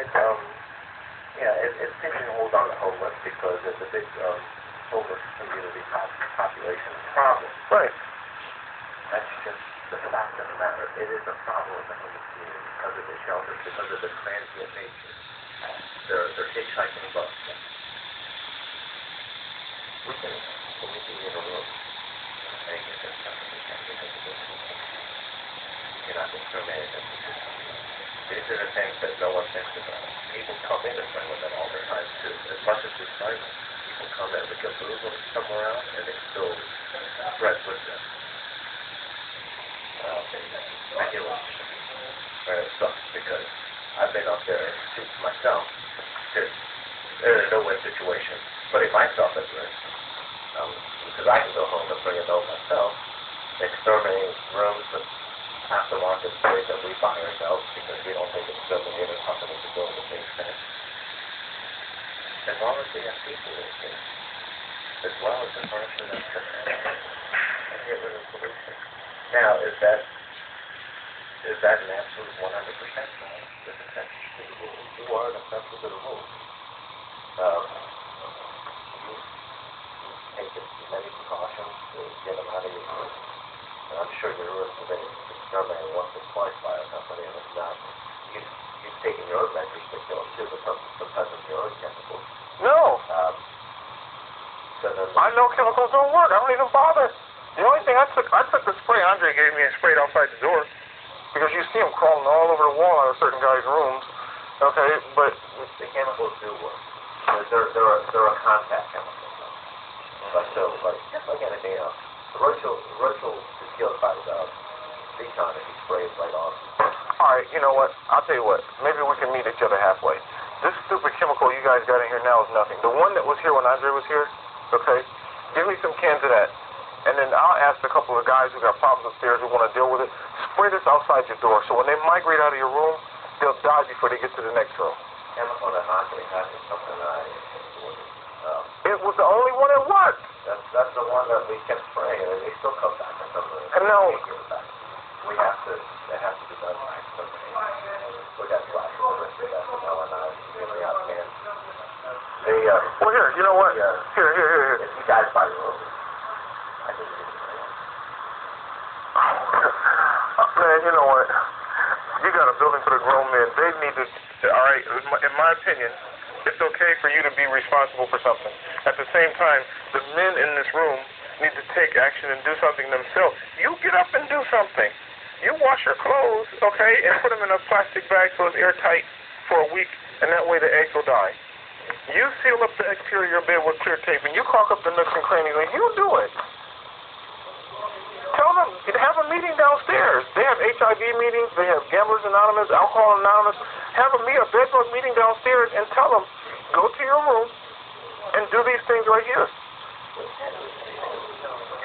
it's pigeonholed on the homeless because there's a big homeless community population problem. Right. That's just the fact of the matter. It is a problem in the homeless community because of the shelters, because of the transient nature. They're hitchhiking bus. We can get a room. And you can you're not discriminated against. These are the things that no one thinks about. People come in and play with them all the time too. As much as we fight them, people come in with a move somewhere else and they still spread with them. Speculation. And it sucks because I've been up there too myself. There's a no-win situation. Putting myself at risk. Because I can go home and bring a note myself. Exterminating rooms and aftermarket space that we buy ourselves because we don't think it's good to get a company to build the same thing. As long as we have people in here, as well as the furniture that's and get rid of pollution. Now, is that an absolute 100%? No. There's exceptions to the rules. You are an exception to the rules. You've taken many precautions to get them out of your room. And I'm sure your room has been exterminated once or twice by a company, and it's not. You've taken your measures to kill them too, because of your own chemicals. No. So I know chemicals don't work. I don't even bother. The only thing I took the spray Andre gave me and sprayed outside the door because you see them crawling all over the wall out of certain guys' rooms. Okay, but the chemicals do work. They're a contact chemical. Just like anything else. Rochelle is killed by the decon if he sprays right on. All right, you know what? I'll tell you what. Maybe we can meet each other halfway. This stupid chemical you guys got in here now is nothing. The one that was here when Andre was here, okay, give me some cans of that. And then I'll ask a couple of guys who got problems upstairs who want to deal with it, spray this outside your door. So when they migrate out of your room, they'll die before they get to the next room. Chemical that Andre has is something it was the only one that worked. That's the one that we kept spraying, and they still come back and come back. And no. It has to be done right. We got flashes of it, we got vanilla knives, really out cans. Well, here, you know what? Here. If you guys buy your own, I think you man, you know what? You got a building for the grown men. They need to, all right, in my opinion, it's okay for you to be responsible for something. At the same time, the men in this room need to take action and do something themselves. You get up and do something. You wash your clothes, okay, and put them in a plastic bag so it's airtight for a week, and that way the eggs will die. You seal up the exterior of your bed with clear tape, and you caulk up the nooks and crannies, and you do it. Tell them, have a meeting downstairs. They have HIV meetings, they have Gamblers Anonymous, Alcohol Anonymous. Have a bedbug meeting downstairs and tell them, go to your room and do these things right here.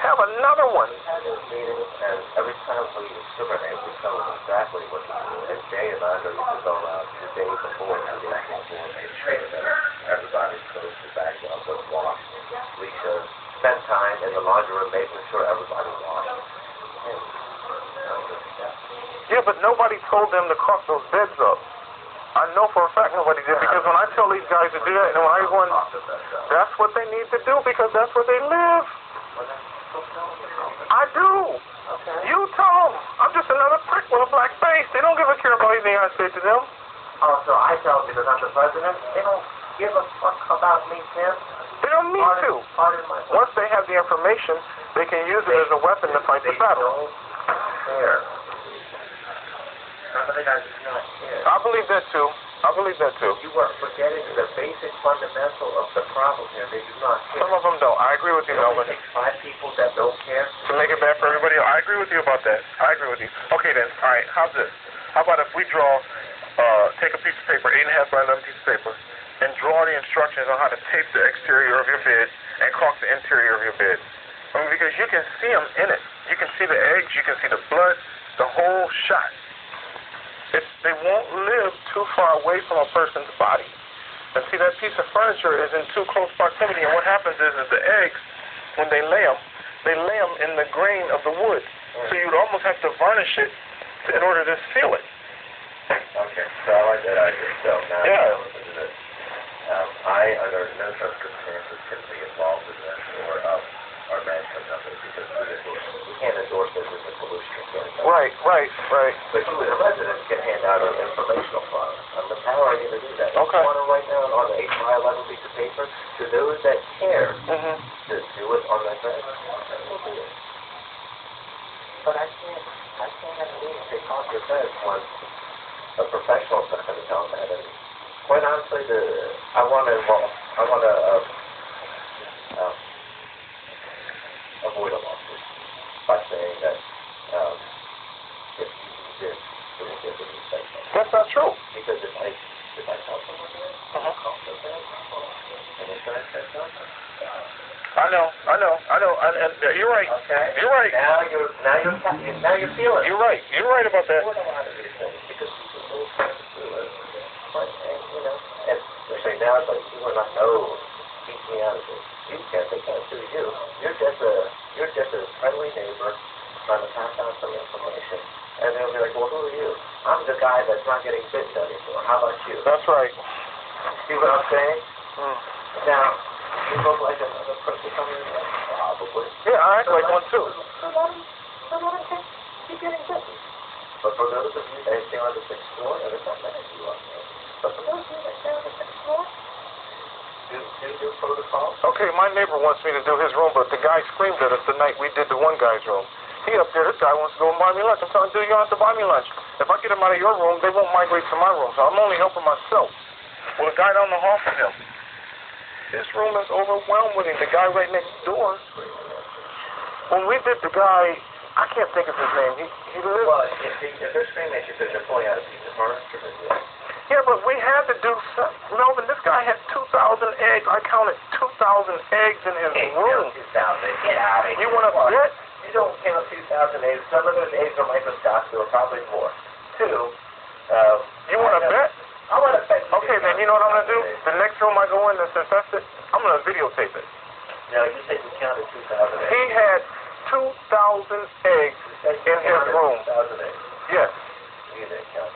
Have another one. We had those meetings, and every time we discriminate, we tell them exactly what to do. And Jay and Andre used to go around 2 days before and the actual board and train them. Everybody's close to back up, was washed. Lisa spent time in the laundry room making sure everybody washed. Yeah, but nobody told them to caulk those beds up. I know for a fact nobody did, because when I tell these guys to do that, and when I go in, that's what they need to do, because that's where they live. I do. You tell them. I'm just another prick with a black face. They don't give a care about anything I say to them. Oh, so I tell them because I'm the president, they don't give a fuck about me, Tim. They don't need to. Once they have the information, they can use it as a weapon to fight the battle. Don't care. Some of the guys do not care. I believe that too. You are forgetting the basic fundamental of the problem here. They do not care. Some of them don't. I agree with you, Melvin. It takes 5 people that don't care to make it bad for everybody else. I agree with you about that. I agree with you. Okay then. All right. How's this? How about if we take a piece of paper, 8.5 by 11 piece of paper, and draw the instructions on how to tape the exterior of your bed and caulk the interior of your bed. I mean, because you can see them in it. You can see the eggs. You can see the blood. The whole shot. They won't live too far away from a person's body. And see, that piece of furniture is in too close proximity, and what happens is the eggs, when they lay them in the grain of the wood. So you'd almost have to varnish it in order to seal it. Okay, so I like that idea. So now Yeah. listen to this. I, under no circumstances, can be involved in this or our management company because we can't endorse this as a solution to anything. Right. But you, as a resident, can hand out an informational file. How are you going to do that? Okay. You want to write down on an 8x11 piece of paper to those that care to do it on that grant. We'll do it. But I can't have a meeting take off your bed when a professional's not going to tell them that. And quite honestly, I want to avoid a lawsuit by saying that if you do this, it will give you say so. That's not true. Because if I tell someone that, I'll call them back, and insurance says no. I know. And you're right. Okay. You're right. Now you're feeling it. You're right. You're right about that. What a lot of these things because people don't try to do it. But and they're saying now it's like you are not keep me out of this. You can't they can't sue you. You're just a friendly neighbor trying to pass on some information. And they'll be like, well, who are you? I'm the guy that's not getting bitten anymore. How about you? That's right. See what I'm saying? Now, you look like another person coming in there? Probably. Yeah, I act like one too. So let him keep getting bitten. But for those of you that stay on the 6th floor, there's not many of you on there. But for those of you that stay on the 6th floor, do protocol. Okay, my neighbor wants me to do his room, but the guy screamed at us the night we did the one guy's room. He up there, this guy wants to go and buy me lunch. I'm telling you, you don't have to buy me lunch. If I get him out of your room, they won't migrate to my room, so I'm only helping myself. Well, the guy down the hall from him, his room is overwhelmed with him. The guy right next door. When we did the guy, I can't think of his name. He lives... Well, if they're screaming at you because you're pulling out a piece of furniture, yeah, but we had to do something. Melvin, this guy had 2,000 eggs. I counted 2,000 eggs in his room. 2,000. Get out of here. You want to bet? You don't count 2,000 eggs. Some of those eggs are microscopic or probably more. Two. You want to bet? I want to bet. Okay, then you know what I'm going to do? The next room I go in that's infested, I'm going to videotape it. No, you said you counted 2,000 eggs. He had 2,000 eggs in his room. 2,000 eggs. Yes. You didn't count.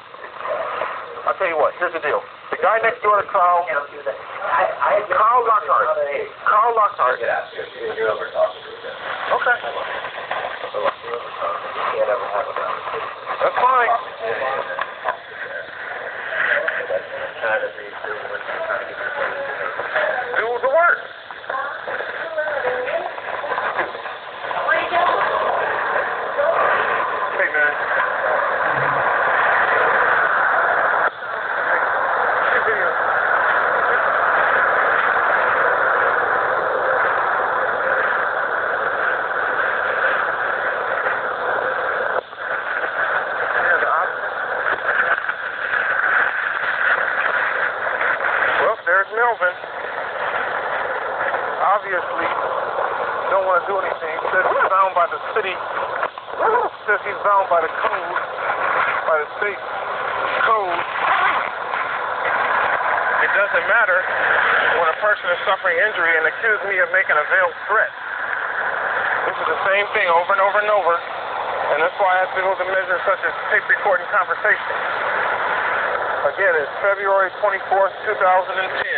I'll tell you what, here's the deal. The guy next door to Carl, Carl Lockhart. Carl Lockhart. Get out. You're over talking to me. Okay. So, you're over talking. You can't ever have a conversation. That's fine. Do the work. Hey, man. There's Melvin. Obviously, don't want to do anything. Says he's bound by the city. Says he's bound by the code, by the state code. It doesn't matter when a person is suffering injury and accuse me of making a veiled threat. This is the same thing over and over and over. And that's why I have to go to measures such as tape recording conversations. Again, it's February 24th, 2010.